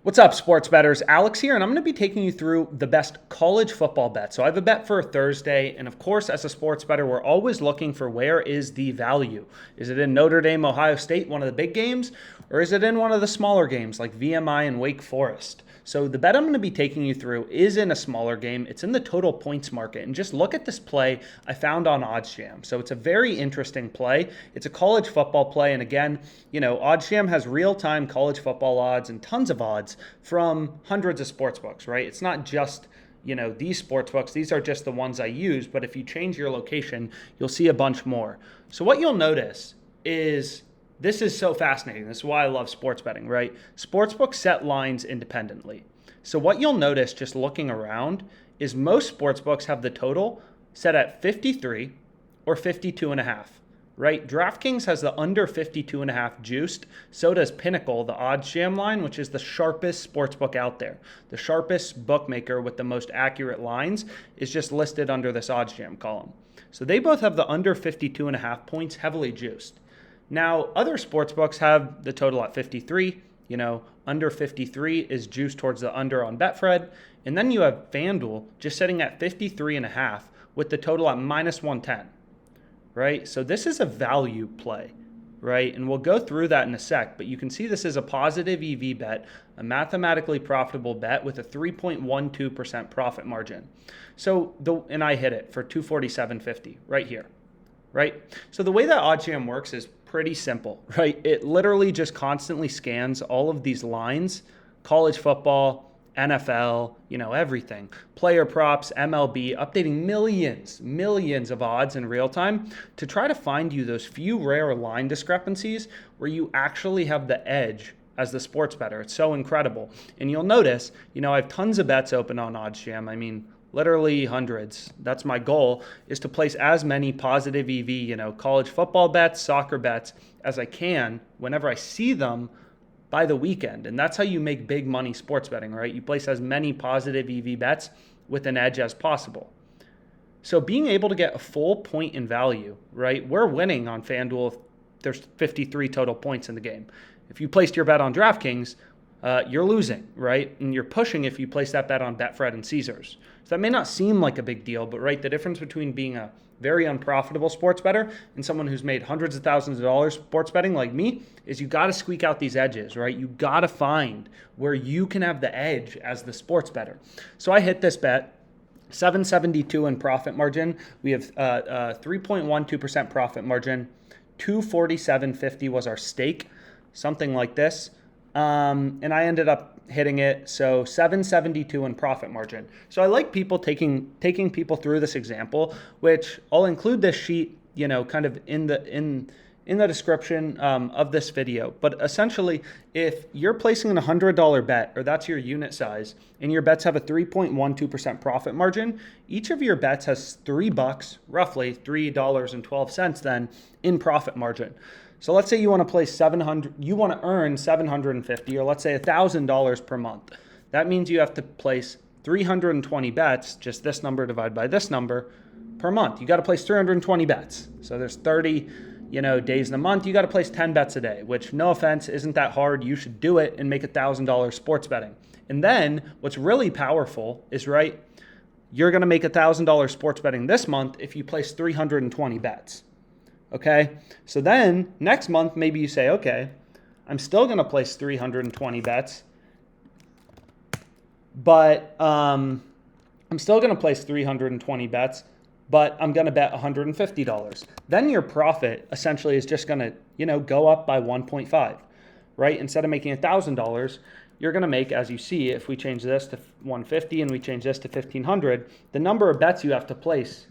What's up, sports bettors? Alex here, and I'm going to be taking you through the best college football bet. So I have a bet for Thursday, and of course, as a sports bettor, we're always looking for where is the value. Is it in Notre Dame, Ohio State, one of the big games, or is it in one of the smaller games like VMI and Wake Forest? So the bet I'm going to be taking you through is in a smaller game. It's in the total points market. And just look at this play I found on OddsJam. So it's a very interesting play. It's a college football play. And again, OddsJam has real-time college football odds and tons of odds from hundreds of sports books, right? It's not just these sports books. These are just the ones I use. But if you change your location, you'll see a bunch more. So what you'll notice is this is so fascinating. This is why I love sports betting, right? Sportsbooks set lines independently. So what you'll notice just looking around is most sportsbooks have the total set at 53 or 52.5, right? DraftKings has the under 52.5 juiced. So does Pinnacle, the OddsJam line, which is the sharpest sportsbook out there. The sharpest bookmaker with the most accurate lines is just listed under this OddsJam column. So they both have the under 52.5 points heavily juiced. Now, other sports books have the total at 53. Under 53 is juiced towards the under on Betfred. And then you have FanDuel just sitting at 53.5 with the total at minus 110, right? So this is a value play, right? And we'll go through that in a sec, but you can see this is a positive EV bet, a mathematically profitable bet with a 3.12% profit margin. And I hit it for 247.50 right here, right? So the way that OddsJam works is pretty simple, right? It literally just constantly scans all of these lines, college football, NFL, everything, player props, MLB, updating millions of odds in real time to try to find you those few rare line discrepancies where you actually have the edge as the sports bettor. It's so incredible. And you'll notice, I have tons of bets open on OddsJam. Literally hundreds. That's my goal, is to place as many positive EV, college football bets, soccer bets as I can whenever I see them by the weekend. And that's how you make big money sports betting, right? You place as many positive EV bets with an edge as possible. So being able to get a full point in value, right? We're winning on FanDuel if there's 53 total points in the game. If you placed your bet on DraftKings, you're losing, right? And you're pushing if you place that bet on Betfred and Caesars. So that may not seem like a big deal, but right, the difference between being a very unprofitable sports bettor and someone who's made hundreds of thousands of dollars sports betting like me is you got to squeak out these edges, right? You got to find where you can have the edge as the sports bettor. So I hit this bet. 772 in profit margin. We have 3.12% profit margin. 247.50 was our stake, something like this. And I ended up hitting it, so 772 in profit margin. So I like people taking people through this example, which I'll include this sheet, kind of in the description of this video. But essentially, if you're placing a $100 bet, or that's your unit size, and your bets have a 3.12% profit margin, each of your bets has $3, roughly $3.12 then in profit margin. So let's say you want to place you want to earn $750, or let's say $1,000 per month. That means you have to place 320 bets, just this number divided by this number, per month. You got to place 320 bets. So there's 30, days in a month. You got to place 10 bets a day, which, no offense, isn't that hard. You should do it and make $1,000 sports betting. And then what's really powerful is, right, you're going to make $1,000 sports betting this month if you place 320 bets. Okay, so then next month, maybe you say, okay, I'm still going to place 320 bets, but I'm still going to place 320 bets, but I'm going to bet $150. Then your profit essentially is just going to, go up by 1.5, right? Instead of making $1,000, you're going to make, as you see, if we change this to 150 and we change this to 1,500, the number of bets you have to place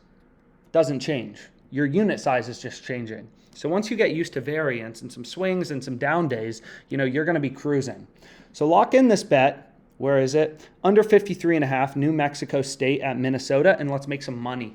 doesn't change. Your unit size is just changing. So once you get used to variance and some swings and some down days, you're going to be cruising. So lock in this bet. Where is it? Under 53.5, New Mexico State at Minnesota, and let's make some money.